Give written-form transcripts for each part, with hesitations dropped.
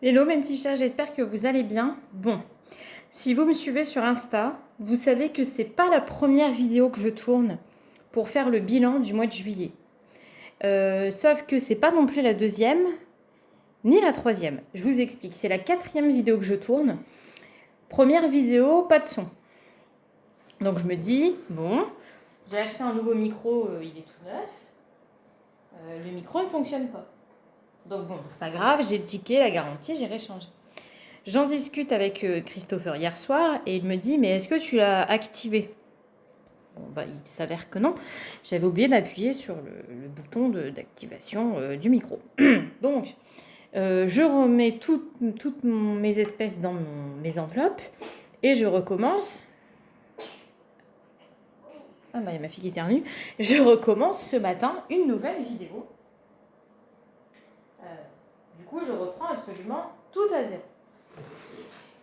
Hello mes petits chats, j'espère que vous allez bien. Bon, si vous me suivez sur Insta, vous savez que c'est pas la première vidéo que je tourne pour faire le bilan du mois de juillet. Sauf que c'est pas non plus la deuxième, ni la troisième. Je vous explique, c'est la quatrième vidéo que je tourne. Première vidéo, pas de son. Donc je me dis, bon, j'ai acheté un nouveau micro, il est tout neuf. Le micro ne fonctionne pas. Donc bon, c'est pas grave, j'ai le ticket, la garantie, j'irai changer. J'en discute avec Christopher hier soir et il me dit mais est-ce que tu l'as activé? Bon, bah, il s'avère que non. J'avais oublié d'appuyer sur le bouton d'activation du micro. Donc, je remets toutes mes espèces dans mes enveloppes et je recommence. Ah bah il y a ma fille qui éternue. Je recommence ce matin une nouvelle vidéo. Du coup, je reprends absolument tout à zéro.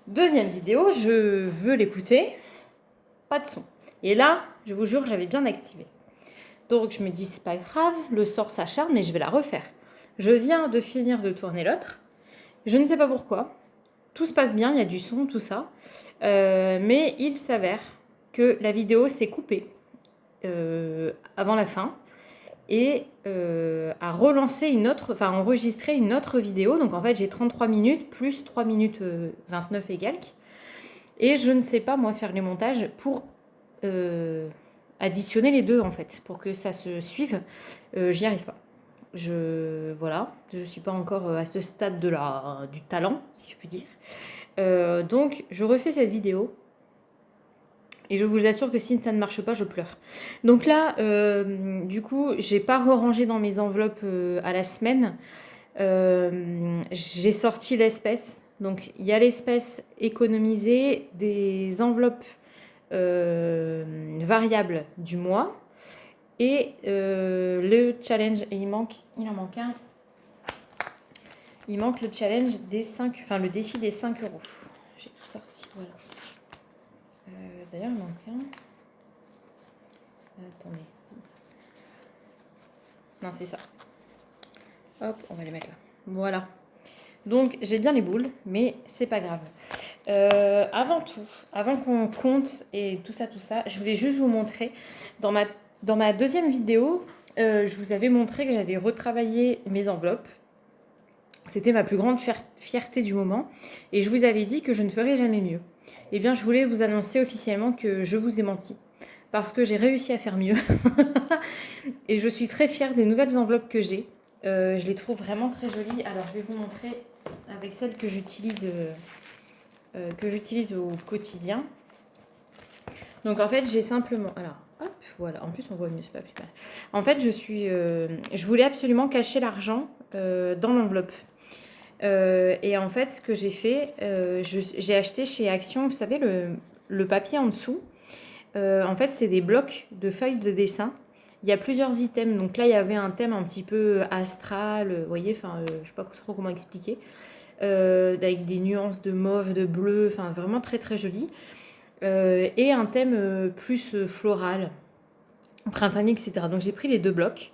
Deuxième vidéo, je veux l'écouter, pas de son. Et là, je vous jure, j'avais bien activé. Donc je me dis, c'est pas grave, le sort s'acharne, mais je vais la refaire. Je viens de finir de tourner l'autre. Je ne sais pas pourquoi. Tout se passe bien, il y a du son, tout ça. Mais il s'avère que la vidéo s'est coupée avant la fin et a relancé une autre, enfin enregistré une autre vidéo. Donc en fait, j'ai 33 minutes plus 3 minutes 29 et quelques. Et je ne sais pas, moi, faire les montages pour additionner les deux, en fait, pour que ça se suive. J'y arrive pas. Voilà, je suis pas encore à ce stade du talent, si je puis dire. Donc, je refais cette vidéo. Et je vous assure que si ça ne marche pas, je pleure. Donc là, du coup, j'ai pas rangé dans mes enveloppes à la semaine. J'ai sorti l'espèce. Donc, il y a l'espèce économisée, des enveloppes variables du mois et le challenge. Et il en manque un. Il manque le challenge des 5, enfin le défi des 5 euros. J'ai tout sorti, voilà. D'ailleurs, il manque un. Attendez, 10. Non, c'est ça. Hop, on va les mettre là. Voilà. Donc, j'ai bien les boules, mais c'est pas grave. Avant tout, avant qu'on compte et tout ça, je voulais juste vous montrer. Dans ma deuxième vidéo, je vous avais montré que j'avais retravaillé mes enveloppes. C'était ma plus grande fierté du moment. Et je vous avais dit que je ne ferais jamais mieux. Eh bien, je voulais vous annoncer officiellement que je vous ai menti. Parce que j'ai réussi à faire mieux. Et je suis très fière des nouvelles enveloppes que j'ai. Je les trouve vraiment très jolies. Alors, je vais vous montrer avec celles que j'utilise au quotidien. Donc, en fait, j'ai simplement... Alors, hop, voilà. En plus, on voit mieux, c'est pas plus mal. En fait, je voulais absolument cacher l'argent dans l'enveloppe. Et en fait, ce que j'ai fait, j'ai acheté chez Action, vous savez, le papier en dessous. En fait, c'est des blocs de feuilles de dessin. Il y a plusieurs items. Donc là, il y avait un thème un petit peu astral, vous voyez, enfin, je sais pas trop comment expliquer. Avec des nuances de mauve, de bleu, enfin, vraiment très très joli. Et un thème plus floral, printanier, etc. Donc j'ai pris les deux blocs.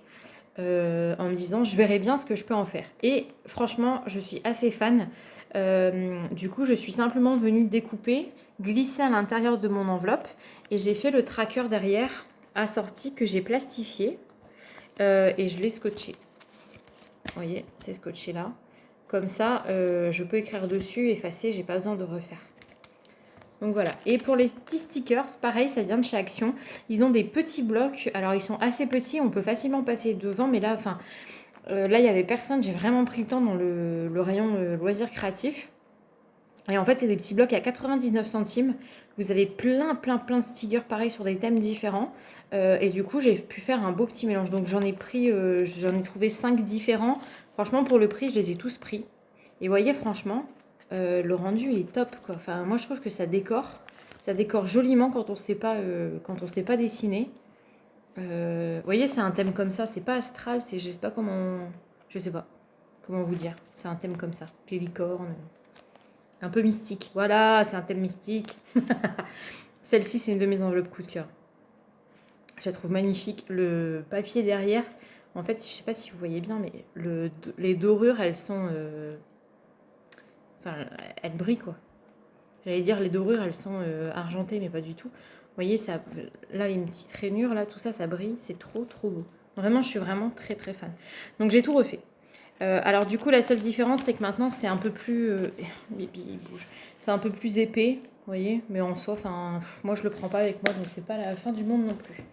En me disant je verrai bien ce que je peux en faire. Et franchement, je suis assez fan. Du coup, je suis simplement venue découper, glisser à l'intérieur de mon enveloppe et j'ai fait le tracker derrière assorti que j'ai plastifié et je l'ai scotché. Vous voyez, c'est scotché là. Comme ça, je peux écrire dessus, effacer, j'ai pas besoin de refaire. Donc voilà. Et pour les petits stickers, pareil, ça vient de chez Action. Ils ont des petits blocs. Alors, ils sont assez petits. On peut facilement passer devant. Mais là, là, il n'y avait personne. J'ai vraiment pris le temps dans le rayon loisirs créatifs. Et en fait, c'est des petits blocs à 99 centimes. Vous avez plein de stickers pareil sur des thèmes différents. Et du coup, j'ai pu faire un beau petit mélange. Donc, j'en ai trouvé 5 différents. Franchement, pour le prix, je les ai tous pris. Et vous voyez, franchement, le rendu il est top quoi. Enfin, moi je trouve que ça décore joliment quand on sait pas dessiner. Vous voyez, c'est un thème comme ça, c'est pas astral, je sais pas comment vous dire. C'est un thème comme ça, les licornes, un peu mystique. Voilà, c'est un thème mystique. Celle-ci, c'est une de mes enveloppes coup de cœur. Je la trouve magnifique. Le papier derrière, en fait, je sais pas si vous voyez bien, mais les dorures, elles sont Enfin, elles brillent, quoi. J'allais dire, les dorures, elles sont argentées, mais pas du tout. Vous voyez, ça, là, une petite rainure, là, tout ça, ça brille. C'est trop, trop beau. Vraiment, je suis vraiment très, très fan. Donc, j'ai tout refait. Alors, du coup, la seule différence, c'est que maintenant, c'est un peu plus... les billes bougent. C'est un peu plus épais, vous voyez. Mais en soi, enfin, moi, je le prends pas avec moi, donc c'est pas la fin du monde non plus.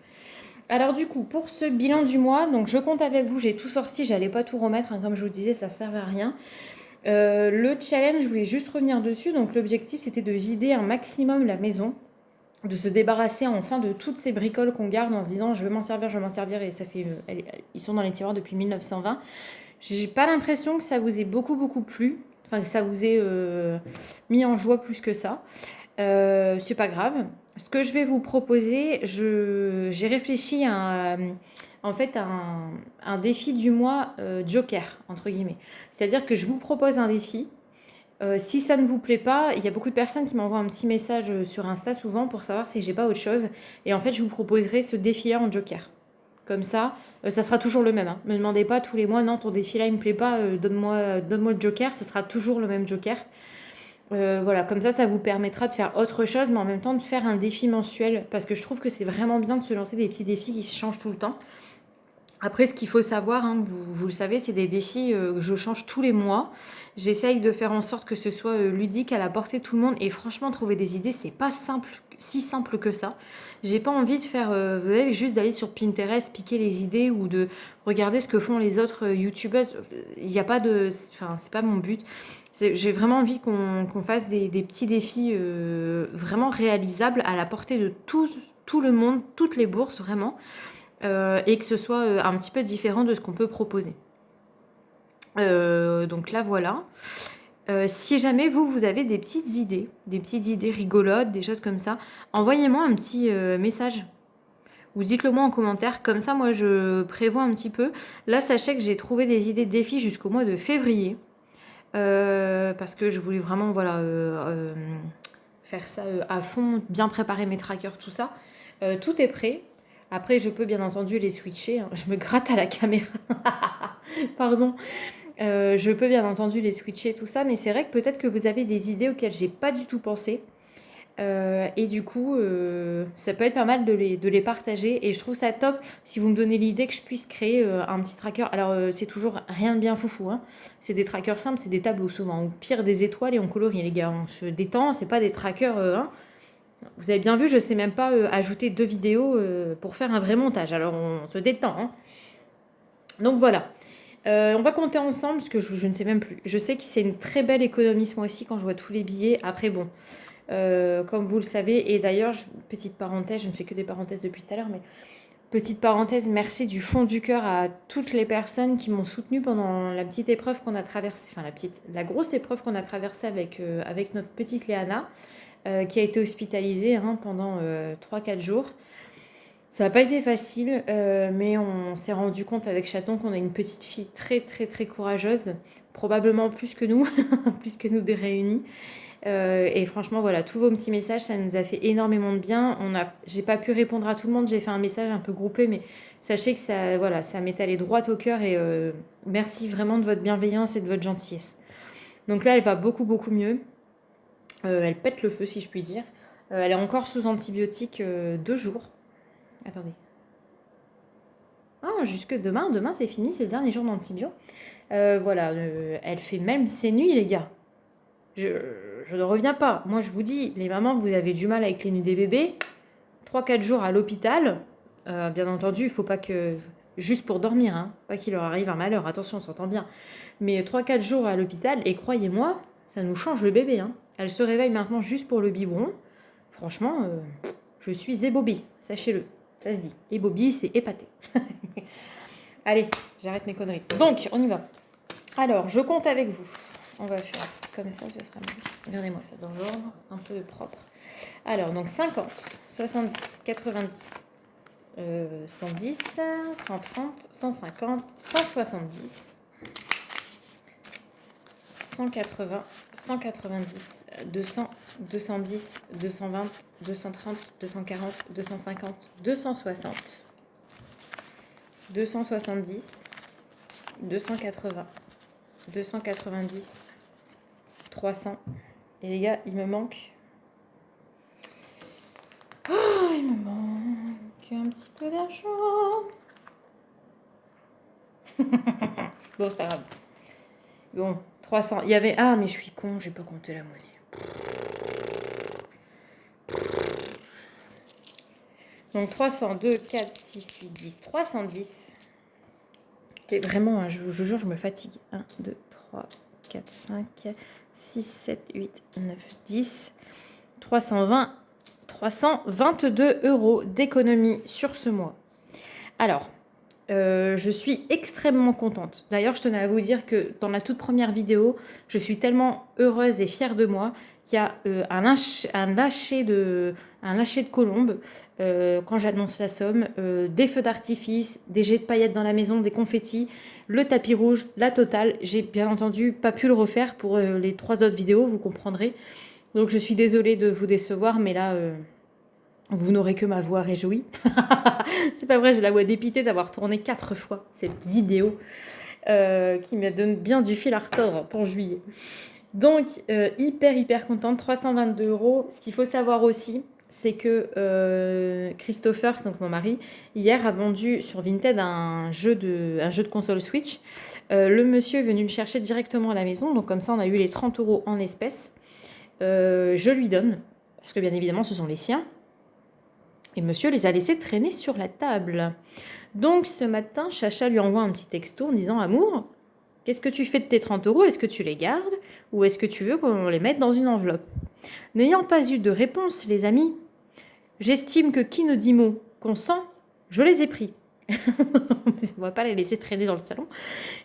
Alors, du coup, pour ce bilan du mois, donc je compte avec vous. J'ai tout sorti, j'allais pas tout remettre. Hein, comme je vous disais, ça sert à rien. Le challenge, je voulais juste revenir dessus. Donc, l'objectif, c'était de vider un maximum la maison, de se débarrasser enfin de toutes ces bricoles qu'on garde en se disant je vais m'en servir, je vais m'en servir. Et ça fait, ils sont dans les tiroirs depuis 1920. J'ai pas l'impression que ça vous ait beaucoup, beaucoup plu. Enfin, que ça vous ait mis en joie plus que ça. C'est pas grave. Ce que je vais vous proposer, j'ai réfléchi à en fait un défi du mois Joker, entre guillemets. C'est-à-dire que je vous propose un défi. Si ça ne vous plaît pas, il y a beaucoup de personnes qui m'envoient un petit message sur Insta souvent pour savoir si j'ai pas autre chose. Et en fait, je vous proposerai ce défi-là en Joker. Comme ça sera toujours le même. Hein. Me demandez pas tous les mois, non, ton défi-là, il me plaît pas, donne-moi le Joker. Ce sera toujours le même Joker. Voilà, comme ça vous permettra de faire autre chose, mais en même temps de faire un défi mensuel. Parce que je trouve que c'est vraiment bien de se lancer des petits défis qui se changent tout le temps. Après, ce qu'il faut savoir, hein, vous le savez, c'est des défis que je change tous les mois. J'essaye de faire en sorte que ce soit ludique, à la portée de tout le monde. Et franchement, trouver des idées, c'est pas simple, si simple que ça. J'ai pas envie de faire, vous savez, juste d'aller sur Pinterest, piquer les idées ou de regarder ce que font les autres youtubeuses. Il n'y a pas de... Enfin, c'est pas mon but. J'ai vraiment envie qu'on fasse des petits défis vraiment réalisables à la portée de tout le monde, toutes les bourses, vraiment. Et que ce soit un petit peu différent de ce qu'on peut proposer. Donc là, voilà. Si jamais vous avez des petites idées rigolotes, des choses comme ça, envoyez-moi un petit message. Ou dites-le moi en commentaire. Comme ça, moi, je prévois un petit peu. Là, sachez que j'ai trouvé des idées de défis jusqu'au mois de février. Parce que je voulais vraiment, voilà, faire ça à fond, bien préparer mes trackers, tout ça. Tout est prêt. Après, je peux bien entendu les switcher. Hein. Je me gratte à la caméra. Pardon. Je peux bien entendu les switcher, tout ça. Mais c'est vrai que peut-être que vous avez des idées auxquelles j'ai pas du tout pensé. Et du coup, ça peut être pas mal de les partager. Et je trouve ça top si vous me donnez l'idée que je puisse créer un petit tracker. Alors, c'est toujours rien de bien foufou. Hein. C'est des trackers simples, c'est des tableaux souvent. Ou pire, des étoiles et on colorie, les gars. On se détend, c'est pas des trackers... hein. Vous avez bien vu, je sais même pas ajouter 2 vidéos pour faire un vrai montage. Alors on se détend. Hein. Donc voilà. On va compter ensemble parce que je ne sais même plus. Je sais que c'est une très belle économie ce mois-ci quand je vois tous les billets. Après bon, comme vous le savez, et d'ailleurs, petite parenthèse, je ne fais que des parenthèses depuis tout à l'heure, mais petite parenthèse, merci du fond du cœur à toutes les personnes qui m'ont soutenue pendant la petite épreuve qu'on a traversée, enfin la grosse épreuve qu'on a traversée avec notre petite Léana. Qui a été hospitalisée pendant 3-4 jours. Ça n'a pas été facile, mais on s'est rendu compte avec Chaton qu'on a une petite fille très très très courageuse, probablement plus que nous, plus que nous des réunis. Et franchement, voilà, tous vos petits messages, ça nous a fait énormément de bien. J'ai pas pu répondre à tout le monde, j'ai fait un message un peu groupé, mais sachez que ça, voilà, ça m'est allé droit au cœur et merci vraiment de votre bienveillance et de votre gentillesse. Donc là, elle va beaucoup beaucoup mieux. Elle pète le feu, si je puis dire. Elle est encore sous antibiotiques 2 jours. Attendez. Ah, jusque demain. Demain, c'est fini, c'est le dernier jour d'antibio. Voilà, elle fait même ses nuits, les gars. Je ne reviens pas. Moi, je vous dis, les mamans, vous avez du mal avec les nuits des bébés. 3-4 jours à l'hôpital. Bien entendu, il ne faut pas que... Juste pour dormir, hein. Pas qu'il leur arrive un malheur. Attention, on s'entend bien. Mais 3-4 jours à l'hôpital, et croyez-moi, ça nous change le bébé, hein. Elle se réveille maintenant juste pour le biberon. Franchement, je suis ébobie, sachez-le. Ça se dit. Ébobie, c'est épaté. Allez, j'arrête mes conneries. Donc, on y va. Alors, je compte avec vous. On va faire comme ça, ce sera mieux. Regardez-moi ça dans l'ordre, un peu propre. Alors, donc 50, 70, 90, 110, 130, 150, 170... 180, 190, 200, 210, 220, 230, 240, 250, 260, 270, 280, 290, 300. Et les gars, il me manque... il me manque un petit peu d'argent. Bon, c'est pas grave. Bon, 300. Il y avait... Ah, mais je suis con, j'ai pas compté la monnaie. Donc 300, 2, 4, 6, 8, 10, 310. Ok, vraiment, je vous jure, je me fatigue. 1, 2, 3, 4, 5, 6, 7, 8, 9, 10. 320, 322 € d'économie sur ce mois. Alors, je suis extrêmement contente. D'ailleurs, je tenais à vous dire que dans la toute première vidéo, je suis tellement heureuse et fière de moi qu'il y a un lâcher de colombes quand j'annonce la somme, des feux d'artifice, des jets de paillettes dans la maison, des confettis, le tapis rouge, la totale. J'ai bien entendu pas pu le refaire pour les 3 autres vidéos, vous comprendrez. Donc je suis désolée de vous décevoir, mais là, vous n'aurez que ma voix réjouie. C'est pas vrai, j'ai la voix dépitée d'avoir tourné 4 fois cette vidéo qui me donne bien du fil à retordre pour juillet. Donc, hyper contente, 322 €. Ce qu'il faut savoir aussi, c'est que Christopher, donc mon mari, hier a vendu sur Vinted un jeu de console Switch. Le monsieur est venu me chercher directement à la maison, donc comme ça on a eu les 30 € en espèces. Je lui donne, parce que bien évidemment ce sont les siens. Et monsieur les a laissés traîner sur la table. Donc ce matin, Chacha lui envoie un petit texto en disant « Amour, qu'est-ce que tu fais de tes 30 €? Est-ce que tu les gardes ou est-ce que tu veux qu'on les mette dans une enveloppe ?» N'ayant pas eu de réponse, les amis, j'estime que qui ne dit mot consent, je les ai pris. On ne va pas les laisser traîner dans le salon.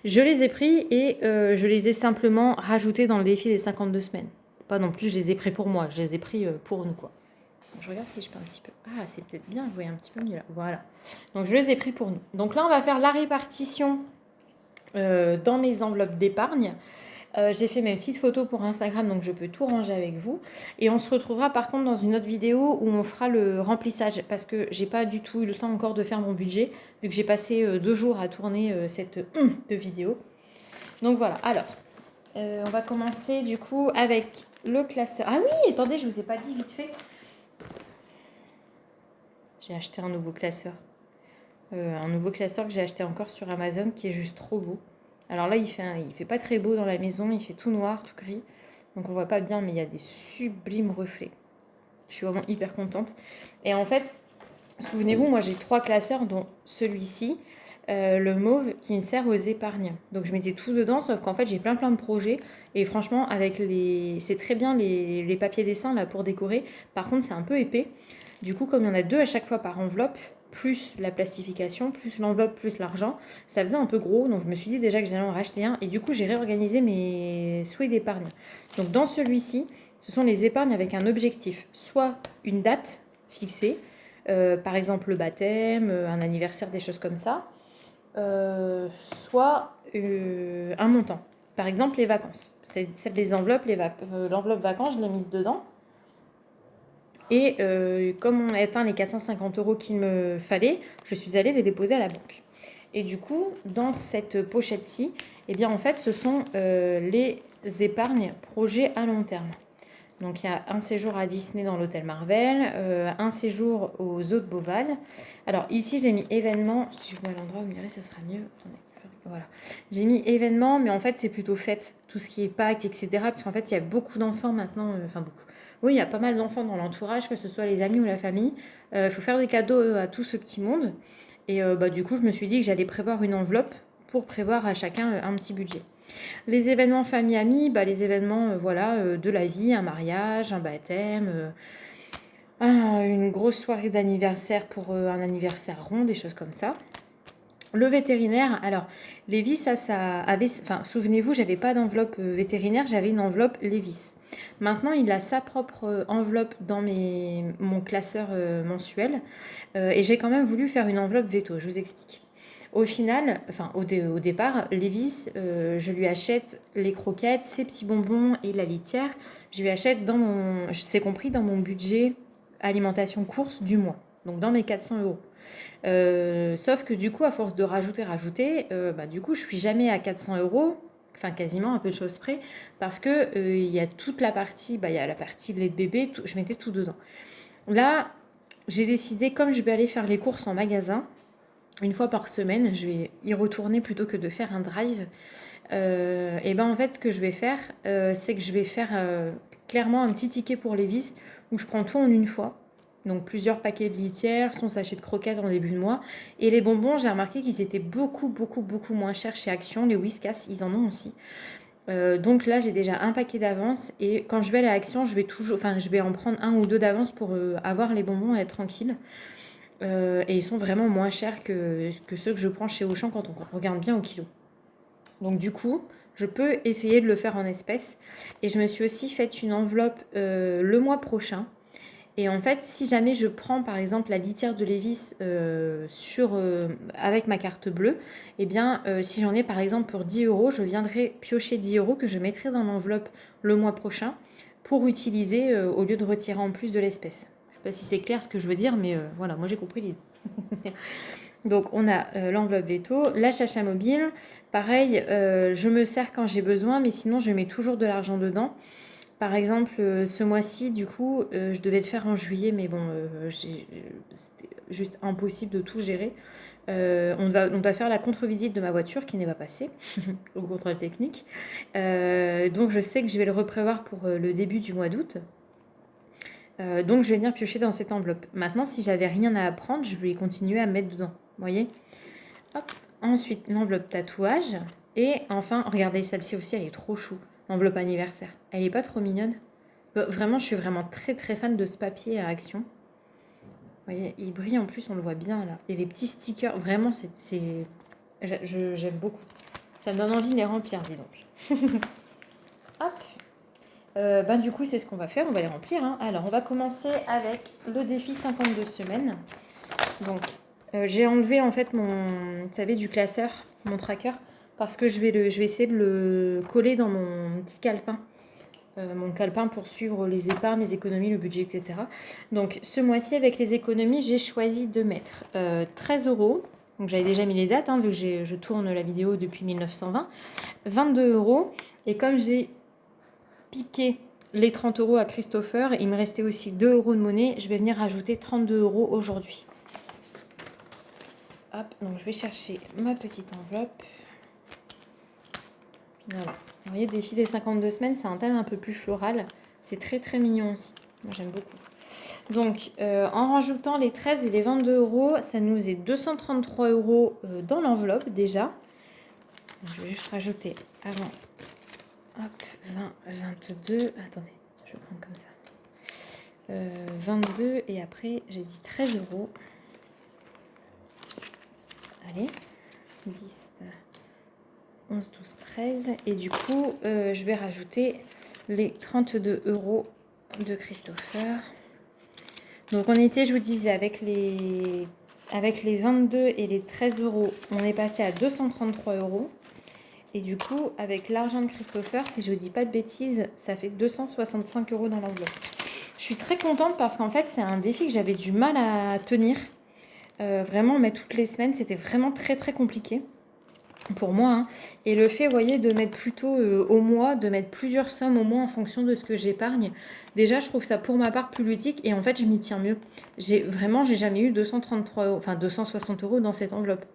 Je les ai pris et je les ai simplement rajoutés dans le défi des 52 semaines. Pas non plus, je les ai pris pour moi, je les ai pris pour nous, quoi. Je regarde si je peux un petit peu... Ah, c'est peut-être bien, vous voyez un petit peu mieux là. Voilà. Donc, je les ai pris pour nous. Donc là, on va faire la répartition dans mes enveloppes d'épargne. J'ai fait mes petites photos pour Instagram, donc je peux tout ranger avec vous. Et on se retrouvera par contre dans une autre vidéo où on fera le remplissage, parce que j'ai pas du tout eu le temps encore de faire mon budget, vu que j'ai passé 2 jours à tourner cette de vidéo. Donc voilà, alors, on va commencer du coup avec le classeur. Ah oui, attendez, je vous ai pas dit vite fait. J'ai acheté un nouveau classeur. Un nouveau classeur que j'ai acheté encore sur Amazon qui est juste trop beau. Alors là, il fait pas très beau dans la maison, il fait tout noir, tout gris. Donc on voit pas bien, mais il y a des sublimes reflets. Je suis vraiment hyper contente. Et en fait, souvenez-vous, moi j'ai 3 classeurs, dont celui-ci, le mauve, qui me sert aux épargnes. Donc je mettais tout dedans, sauf qu'en fait j'ai plein de projets. Et franchement, c'est très bien les papiers dessins là pour décorer. Par contre, c'est un peu épais. Du coup, comme il y en a 2 à chaque fois par enveloppe, plus la plastification, plus l'enveloppe, plus l'argent, ça faisait un peu gros. Donc je me suis dit déjà que j'allais en racheter un. Et du coup, j'ai réorganisé mes souhaits d'épargne. Donc dans celui-ci, ce sont les épargnes avec un objectif. Soit une date fixée, par exemple le baptême, un anniversaire, des choses comme ça. Soit un montant. Par exemple, les vacances. C'est celle des enveloppes, l'enveloppe vacances, je l'ai mise dedans. Et comme on a atteint les 450 € qu'il me fallait, je suis allée les déposer à la banque. Et du coup, dans cette pochette-ci, eh bien, en fait, ce sont les épargnes projets à long terme. Donc, il y a un séjour à Disney dans l'hôtel Marvel, un séjour aux eaux de Beauval. Alors, ici, j'ai mis événement. Si je vois l'endroit, vous me direz, ce sera mieux. Attendez. Voilà. J'ai mis événement, mais en fait, c'est plutôt fête. Tout ce qui est Pâques, etc. Parce qu'en fait, il y a beaucoup d'enfants maintenant. Enfin, beaucoup. Oui, il y a pas mal d'enfants dans l'entourage, que ce soit les amis ou la famille. Il faut faire des cadeaux à tout ce petit monde. Et du coup, je me suis dit que j'allais prévoir une enveloppe pour prévoir à chacun un petit budget. Les événements famille-amis, les événements de la vie, un mariage, un baptême, une grosse soirée d'anniversaire pour un anniversaire rond, des choses comme ça. Le vétérinaire, alors Lévis, ça avait, souvenez-vous, j'avais pas d'enveloppe vétérinaire, j'avais une enveloppe Lévis. Maintenant, il a sa propre enveloppe dans mon classeur mensuel et j'ai quand même voulu faire une enveloppe veto, je vous explique. Au final, au départ, Lévis, je lui achète les croquettes, ses petits bonbons et la litière. Je lui achète c'est compris dans mon budget alimentation course du mois, donc dans mes 400 €. Sauf que du coup, à force de rajouter, du coup, je suis jamais à 400 €. enfin quasiment un peu de choses près, parce que il y a toute la partie, il y a la partie lait de bébé, je mettais tout dedans. Là, j'ai décidé, comme je vais aller faire les courses en magasin, une fois par semaine, je vais y retourner plutôt que de faire un drive. Et ben en fait, ce que je vais faire, c'est que je vais faire clairement un petit ticket pour les vis où je prends tout en une fois. Donc plusieurs paquets de litière, son sachet de croquettes en début de mois. Et les bonbons, j'ai remarqué qu'ils étaient beaucoup moins chers chez Action. Les Whiskas, ils en ont aussi. Donc là, j'ai déjà un paquet d'avance. Et quand je vais aller à Action, je vais en prendre un ou deux d'avance pour avoir les bonbons et être tranquille. Et ils sont vraiment moins chers que ceux que je prends chez Auchan quand on regarde bien au kilo. Donc du coup, je peux essayer de le faire en espèces. Et je me suis aussi fait une enveloppe le mois prochain. Et en fait, si jamais je prends par exemple la litière de Lévis avec ma carte bleue, eh bien, si j'en ai par exemple pour 10 euros, je viendrai piocher 10 euros que je mettrai dans l'enveloppe le mois prochain pour utiliser au lieu de retirer en plus de l'espèce. Je ne sais pas si c'est clair ce que je veux dire, mais voilà, moi j'ai compris l'idée. Donc on a l'enveloppe veto, la chacha mobile. Pareil, je me sers quand j'ai besoin, mais sinon je mets toujours de l'argent dedans. Par exemple, ce mois-ci, du coup, je devais le faire en juillet, mais bon, c'était juste impossible de tout gérer. On doit faire la contre-visite de ma voiture qui n'est pas passée au contrôle technique. Donc je sais que je vais le reprévoir pour le début du mois d'août. Donc je vais venir piocher dans cette enveloppe. Maintenant, si j'avais rien à apprendre, je vais continuer à mettre dedans. Vous voyez? Hop. Ensuite, l'enveloppe tatouage. Et enfin, regardez, celle-ci aussi, elle est trop chou. L'enveloppe anniversaire. Elle est pas trop mignonne? Vraiment, je suis vraiment très fan de ce papier à Action. Vous voyez, il brille en plus, on le voit bien là. Et les petits stickers, vraiment, j'aime beaucoup. Ça me donne envie de les remplir, dis donc. Hop. Du coup, c'est ce qu'on va faire. On va les remplir. Hein. Alors, on va commencer avec le défi 52 semaines. Donc, j'ai enlevé en fait vous savez, du classeur, mon tracker, parce que je vais essayer de le coller dans mon petit calepin. Mon calepin pour suivre les épargnes, les économies, le budget, etc. Donc, ce mois-ci, avec les économies, j'ai choisi de mettre 13 euros. Donc, j'avais déjà mis les dates, hein, vu que je tourne la vidéo depuis 1920. 22 euros. Et comme j'ai piqué les 30 euros à Christopher, il me restait aussi 2 euros de monnaie. Je vais venir rajouter 32 euros aujourd'hui. Hop, donc je vais chercher ma petite enveloppe. Voilà. Vous voyez, défi des 52 semaines, c'est un thème un peu plus floral. C'est très mignon aussi. Moi, j'aime beaucoup. Donc, en rajoutant les 13 et les 22 euros, ça nous est 233 euros dans l'enveloppe déjà. Je vais juste rajouter avant. Hop, 20, 22. Attendez, je vais prendre comme ça. 22 et après, j'ai dit 13 euros. Allez, 10, 11, 12, 13. Et du coup, je vais rajouter les 32 euros de Christopher. Donc, on était, je vous disais, avec les 22 et les 13 euros, on est passé à 233 euros. Et du coup, avec l'argent de Christopher, si je ne dis pas de bêtises, ça fait 265 euros dans l'enveloppe. Je suis très contente parce qu'en fait, c'est un défi que j'avais du mal à tenir. Vraiment, mais toutes les semaines, c'était vraiment très compliqué pour moi. Hein. Et le fait, vous voyez, de mettre plutôt au mois, de mettre plusieurs sommes au mois en fonction de ce que j'épargne, déjà, je trouve ça pour ma part plus ludique et en fait, je m'y tiens mieux. J'ai jamais eu 260 euros dans cette enveloppe.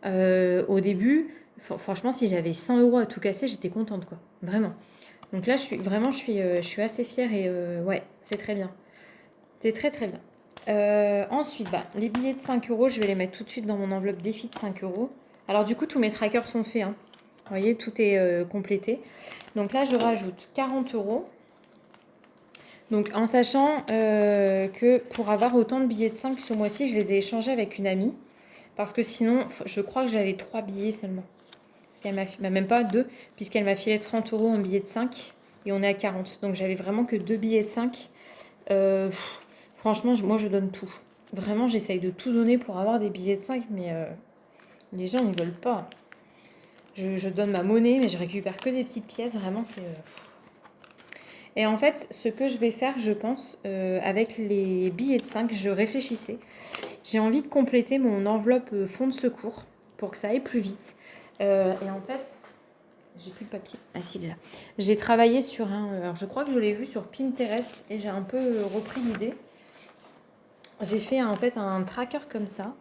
Au début, franchement, si j'avais 100 euros à tout casser, j'étais contente, quoi. Vraiment. Donc là, je suis assez fière et ouais, c'est très bien. C'est très bien. Ensuite, les billets de 5 euros, je vais les mettre tout de suite dans mon enveloppe défi de 5 euros. Alors du coup, tous mes trackers sont faits. Hein. Vous voyez, tout est complété. Donc là, je rajoute 40 euros. Donc en sachant que pour avoir autant de billets de 5 ce mois-ci, je les ai échangés avec une amie. Parce que sinon, je crois que j'avais 3 billets seulement. Parce qu'elle m'a même pas 2, puisqu'elle m'a filé 30 euros en billets de 5. Et on est à 40. Donc j'avais vraiment que 2 billets de 5. Franchement, moi, je donne tout. Vraiment, j'essaye de tout donner pour avoir des billets de 5, mais les gens, ils veulent pas. Je donne ma monnaie, mais je récupère que des petites pièces. Vraiment, c'est... Et en fait, ce que je vais faire, je pense, avec les billets de 5, je réfléchissais. J'ai envie de compléter mon enveloppe fonds de secours pour que ça aille plus vite. Et en fait, J'ai plus de papier. Ah si, il est là. J'ai travaillé sur un... alors, je crois que je l'ai vu sur Pinterest et j'ai un peu repris l'idée. J'ai fait en fait un tracker comme ça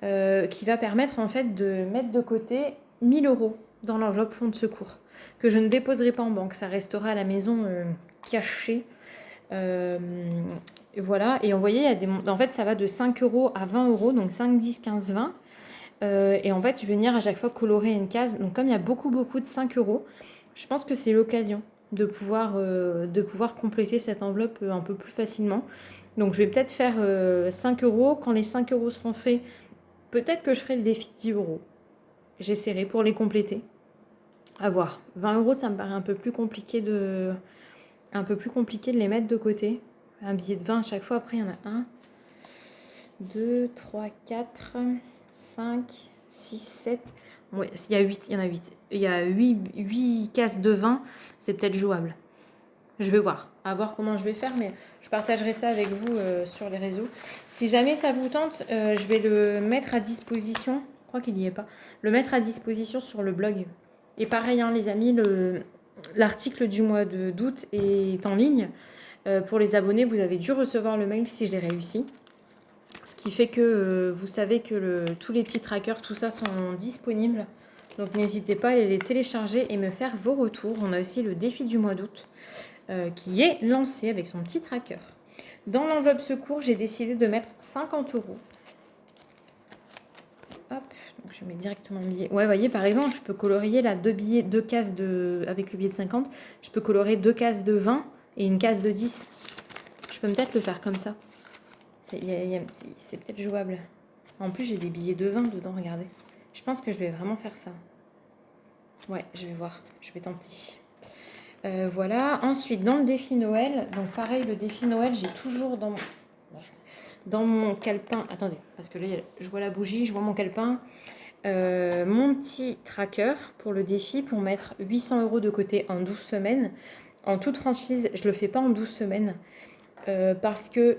qui va permettre en fait de mettre de côté 1000 euros dans l'enveloppe fonds de secours que je ne déposerai pas en banque. Ça restera à la maison caché. Et voilà. Et vous voyez, il y a des... en fait, ça va de 5 euros à 20 euros. Donc 5, 10, 15, 20. Et en fait, je vais venir à chaque fois colorer une case. Donc comme il y a beaucoup de 5 euros, je pense que c'est l'occasion de pouvoir compléter cette enveloppe un peu plus facilement. Donc je vais peut-être faire 5 euros. Quand les 5 euros seront faits, peut-être que je ferai le défi de 10 euros. J'essaierai pour les compléter. À voir. 20 euros, ça me paraît un peu plus compliqué de les mettre de côté. Un billet de 20 à chaque fois. Après, il y en a 1, 2, 3, 4, 5, 6, 7. Ouais, il y a 8. Il y en a 8. Il y a 8 cases de 20. C'est peut-être jouable. Je vais voir. À voir comment je vais faire. Mais je partagerai ça avec vous sur les réseaux. Si jamais ça vous tente, je vais le mettre à disposition. Je crois qu'il n'y est pas. Le mettre à disposition sur le blog. Et pareil, hein, les amis, l'article du mois d'août est en ligne. Pour les abonnés, vous avez dû recevoir le mail si j'ai réussi. Ce qui fait que vous savez que tous les petits trackers, tout ça sont disponibles. Donc n'hésitez pas à aller les télécharger et me faire vos retours. On a aussi le défi du mois d'août qui est lancé avec son petit tracker. Dans l'enveloppe secours, j'ai décidé de mettre 50 euros. Hop, donc je mets directement le billet. Ouais, vous voyez, par exemple, je peux colorier là deux cases avec le billet de 50. Je peux colorer 2 cases de 20 et une case de 10. Je peux peut-être le faire comme ça. C'est peut-être jouable. En plus, j'ai des billets de 20 dedans, regardez. Je pense que je vais vraiment faire ça. Ouais, je vais voir. Je vais tenter. Voilà. Ensuite, dans le défi Noël, donc pareil, le défi Noël, j'ai toujours dans mon calepin. Attendez, parce que là, je vois la bougie, je vois mon calepin. Mon petit tracker pour le défi, pour mettre 800 euros de côté en 12 semaines. En toute franchise, je ne le fais pas en 12 semaines. Parce que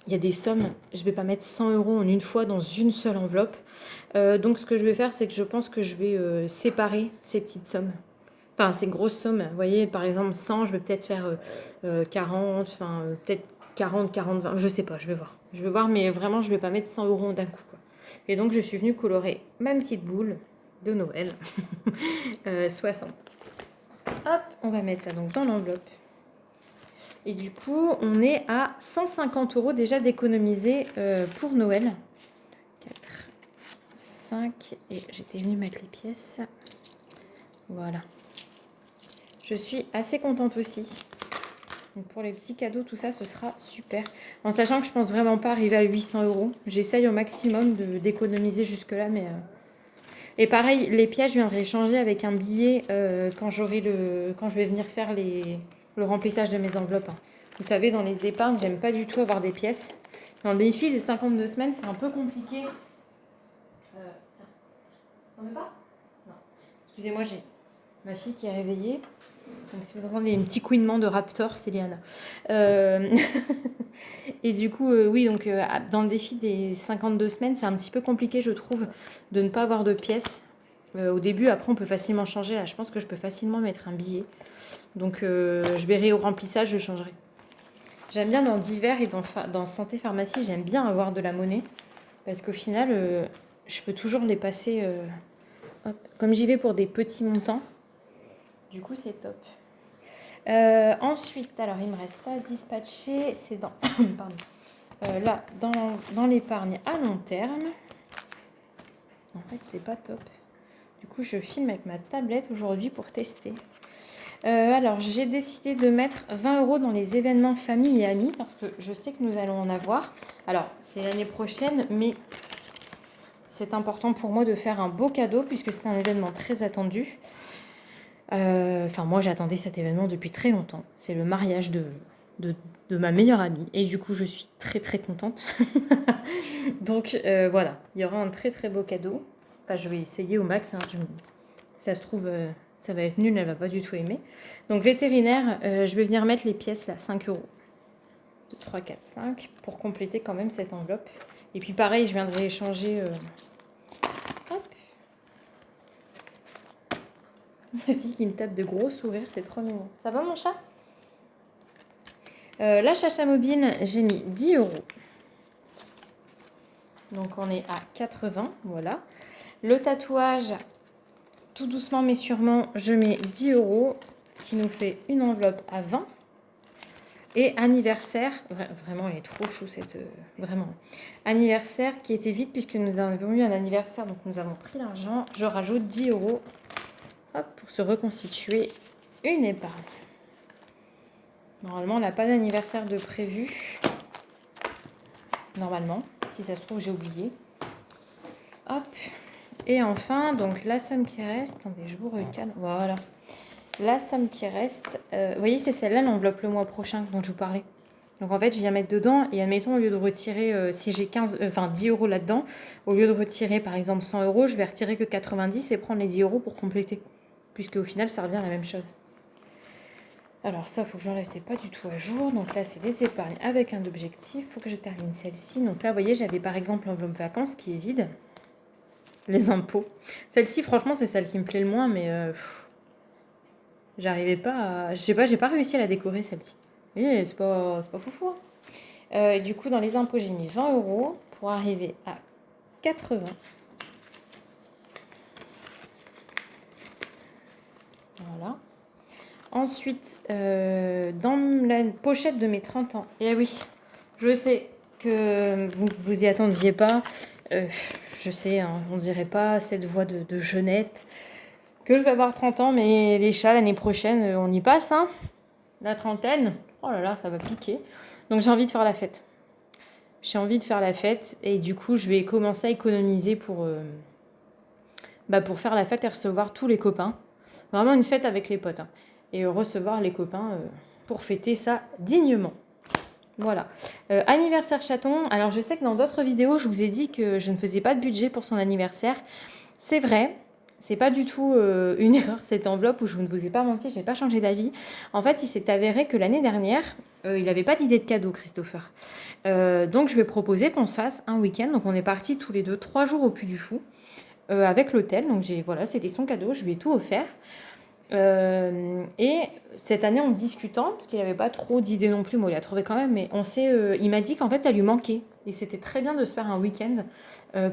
il y a des sommes, je ne vais pas mettre 100 euros en une fois dans une seule enveloppe. Donc ce que je vais faire, c'est que je pense que je vais séparer ces petites sommes. Enfin, ces grosses sommes. Vous voyez, par exemple, 100, je vais peut-être faire 40, enfin, peut-être 40, 40, 20, je sais pas, je vais voir. Je vais voir, mais vraiment, je ne vais pas mettre 100 euros d'un coup, quoi. Et donc, je suis venue colorer ma petite boule de Noël. 60. Hop, on va mettre ça donc dans l'enveloppe. Et du coup, on est à 150 euros déjà d'économiser pour Noël. 4, 5, et j'étais venue mettre les pièces. Voilà. Je suis assez contente aussi. Donc pour les petits cadeaux, tout ça, ce sera super. En sachant que je pense vraiment pas arriver à 800 euros. J'essaye au maximum d'économiser jusque-là, mais... Et pareil, les pièces, je viendrai échanger avec un billet quand je vais venir faire le remplissage de mes enveloppes. Hein. Vous savez, dans les épargnes, j'aime pas du tout avoir des pièces. Dans le défi, les 52 semaines, c'est un peu compliqué. Tiens, t'en veux pas? Non. Excusez-moi, j'ai ma fille qui est réveillée. Donc si vous entendez un petit couinement de raptor, c'est Liana. Et du coup, oui, donc dans le défi des 52 semaines, c'est un petit peu compliqué, je trouve, de ne pas avoir de pièces. Au début, après, on peut facilement changer. Là, je pense que je peux facilement mettre un billet. Donc, je verrai au remplissage, je changerai. J'aime bien dans divers et dans santé pharmacie, j'aime bien avoir de la monnaie. Parce qu'au final, je peux toujours les passer. Hop. Comme j'y vais pour des petits montants, du coup, c'est top. Ensuite, alors il me reste ça à dispatcher. C'est dans, pardon. Là, dans l'épargne à long terme. En fait, c'est pas top. Du coup, je filme avec ma tablette aujourd'hui pour tester. Alors, j'ai décidé de mettre 20 euros dans les événements famille et amis parce que je sais que nous allons en avoir. Alors, c'est l'année prochaine, mais c'est important pour moi de faire un beau cadeau puisque c'est un événement très attendu. Enfin, moi, j'attendais cet événement depuis très longtemps. C'est le mariage de ma meilleure amie. Et du coup, je suis très, très contente. Donc, voilà. Il y aura un très, très beau cadeau. Enfin, je vais essayer au max. Hein. Ça se trouve, ça va être nul. Elle va pas du tout aimer. Donc, vétérinaire, je vais venir mettre les pièces, là, 5 euros. 2, 3, 4, 5. Pour compléter quand même cette enveloppe. Et puis, pareil, je viendrai échanger... Ma fille qui me tape de gros sourires, c'est trop mignon. Ça va mon chat? L'achat mobile, j'ai mis 10 euros. Donc on est à 80, voilà. Le tatouage, tout doucement mais sûrement, je mets 10 euros, ce qui nous fait une enveloppe à 20. Et anniversaire, vraiment elle est trop chou cette... vraiment. Anniversaire qui était vide puisque nous avons eu un anniversaire, donc nous avons pris l'argent. Je rajoute 10 euros hop, pour se reconstituer une épargne. Normalement, on n'a pas d'anniversaire de prévu. Normalement, si ça se trouve, j'ai oublié. Hop. Et enfin, donc la somme qui reste... Attendez, je vous recadre. Voilà. La somme qui reste... vous voyez, c'est celle-là, l'enveloppe le mois prochain dont je vous parlais. Donc en fait, je viens mettre dedans et admettons, au lieu de retirer, si j'ai 10 euros là-dedans, au lieu de retirer par exemple 100 euros, je vais retirer que 90 et prendre les 10 euros pour compléter. Puisque au final, ça revient à la même chose. Alors ça, il faut que j'enlève, c'est pas du tout à jour. Donc là, c'est des épargnes avec un objectif. Il faut que je termine celle-ci. Donc là, vous voyez, j'avais par exemple l'enveloppe vacances qui est vide. Les impôts. Celle-ci, franchement, c'est celle qui me plaît le moins, mais j'arrivais pas à... Je sais pas, j'ai pas réussi à la décorer, celle-ci. Et c'est pas foufou. Hein. Du coup, dans les impôts, j'ai mis 20 euros pour arriver à 80. Voilà. Ensuite, dans la pochette de mes 30 ans, et oui, je sais que vous y attendiez pas, je sais, hein, on dirait pas cette voix de jeunette, que je vais avoir 30 ans, mais les chats, l'année prochaine, on y passe, hein, la trentaine, oh là là, ça va piquer, donc j'ai envie de faire la fête. J'ai envie de faire la fête, et du coup, je vais commencer à économiser pour faire la fête et recevoir tous les copains. Vraiment une fête avec les potes, hein. Et recevoir les copains pour fêter ça dignement. Voilà. Anniversaire chaton. Alors, je sais que dans d'autres vidéos, je vous ai dit que je ne faisais pas de budget pour son anniversaire. C'est vrai. C'est pas du tout une erreur, cette enveloppe, où je ne vous ai pas menti, je n'ai pas changé d'avis. En fait, il s'est avéré que l'année dernière, il n'avait pas d'idée de cadeau, Christopher. Donc, je vais proposer qu'on se fasse un week-end. Donc, on est partis tous les deux 3 jours au Puy du Fou avec l'hôtel. Donc, voilà, c'était son cadeau. Je lui ai tout offert. Et cette année, en discutant, parce qu'il n'avait pas trop d'idées non plus, moi il a trouvé quand même, mais il m'a dit qu'en fait ça lui manquait. Et c'était très bien de se faire un week-end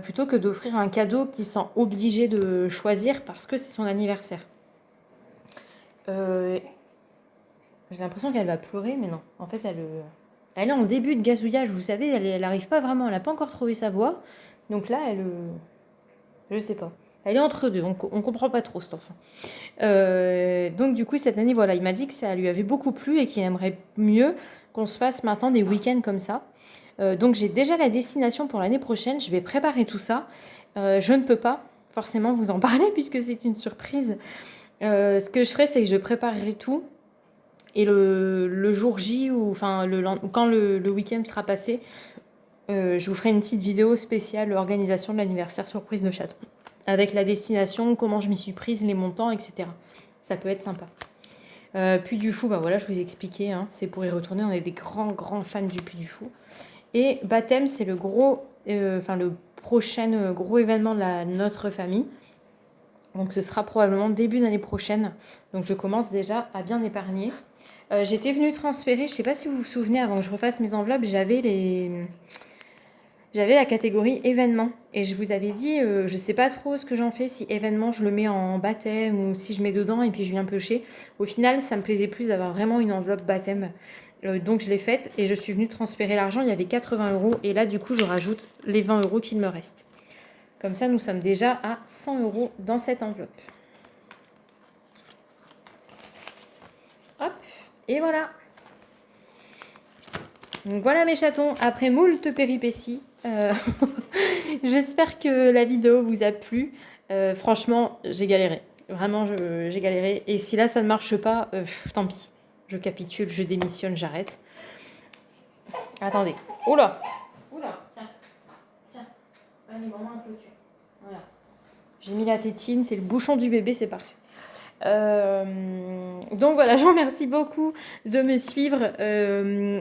plutôt que d'offrir un cadeau qu'il sent obligé de choisir parce que c'est son anniversaire. J'ai l'impression qu'elle va pleurer, mais non. En fait, elle est en début de gazouillage, vous savez, elle n'arrive pas vraiment, elle n'a pas encore trouvé sa voix. Donc là, je sais pas. Elle est entre deux, on comprend pas trop cet enfant. Donc du coup, cette année, voilà, il m'a dit que ça lui avait beaucoup plu et qu'il aimerait mieux qu'on se fasse maintenant des week-ends comme ça. Donc j'ai déjà la destination pour l'année prochaine, je vais préparer tout ça. Je ne peux pas forcément vous en parler puisque c'est une surprise. Ce que je ferai, c'est que je préparerai tout. Et le jour J, quand le week-end sera passé, je vous ferai une petite vidéo spéciale organisation de l'anniversaire surprise de Château. Avec la destination, comment je m'y suis prise, les montants, etc. Ça peut être sympa. Puy du Fou, voilà, je vous ai expliqué, hein, c'est pour y retourner. On est des grands fans du Puy du Fou. Et baptême, c'est le prochain gros événement de notre famille. Donc ce sera probablement début d'année prochaine. Donc je commence déjà à bien épargner. J'étais venue transférer, je ne sais pas si vous vous souvenez, avant que je refasse mes enveloppes, j'avais la catégorie événements. Et je vous avais dit, je ne sais pas trop ce que j'en fais, si événement je le mets en baptême ou si je mets dedans et puis je viens piocher. Au final, ça me plaisait plus d'avoir vraiment une enveloppe baptême. Donc je l'ai faite et je suis venue transférer l'argent. Il y avait 80 € et là, du coup, je rajoute les 20 € qu'il me reste. Comme ça, nous sommes déjà à 100 € dans cette enveloppe. Hop, et voilà. Donc voilà mes chatons, après moult péripéties. J'espère que la vidéo vous a plu. Franchement, j'ai galéré. Vraiment, j'ai galéré. Et si là, ça ne marche pas, tant pis. Je capitule, je démissionne, j'arrête. Attendez. Oula, tiens. Allez, maman, un clôture. Voilà. J'ai mis la tétine, c'est le bouchon du bébé, c'est parfait. Donc voilà, je vous remercie beaucoup de me suivre.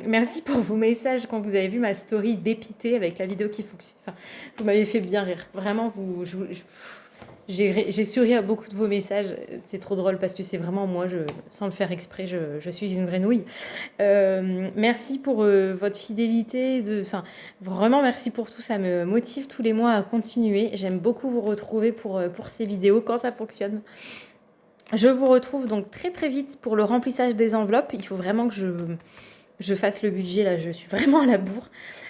Merci pour vos messages quand vous avez vu ma story dépitée avec la vidéo qui fonctionne. Enfin, vous m'avez fait bien rire. Vraiment, J'ai souri à beaucoup de vos messages. C'est trop drôle parce que c'est vraiment moi, sans le faire exprès, je suis une grenouille. Merci pour votre fidélité. Enfin, vraiment, merci pour tout. Ça me motive tous les mois à continuer. J'aime beaucoup vous retrouver pour ces vidéos quand ça fonctionne. Je vous retrouve donc très très vite pour le remplissage des enveloppes. Il faut vraiment que je fasse le budget, là, je suis vraiment à la bourre.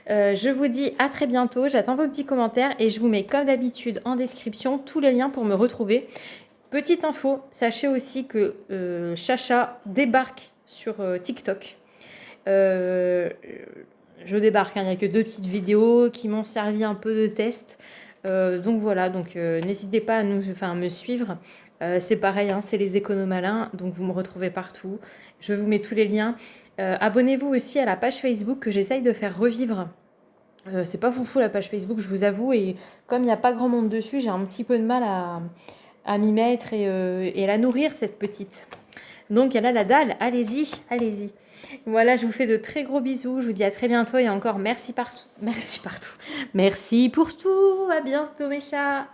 Je vous dis à très bientôt, j'attends vos petits commentaires et je vous mets comme d'habitude en description tous les liens pour me retrouver. Petite info, sachez aussi que Chacha débarque sur TikTok. Je débarque, hein, il n'y a que 2 petites vidéos qui m'ont servi un peu de test. Donc voilà, donc n'hésitez pas à me suivre. C'est pareil, hein, c'est les économalins, donc vous me retrouvez partout. Je vous mets tous les liens. Abonnez-vous aussi à la page Facebook que j'essaye de faire revivre. C'est pas foufou la page Facebook, je vous avoue, et comme il n'y a pas grand monde dessus, j'ai un petit peu de mal à m'y mettre et à la nourrir, cette petite. Donc elle a la dalle, allez-y, allez-y. Voilà, je vous fais de très gros bisous, je vous dis à très bientôt et encore merci partout. Merci partout. Merci pour tout, à bientôt mes chats.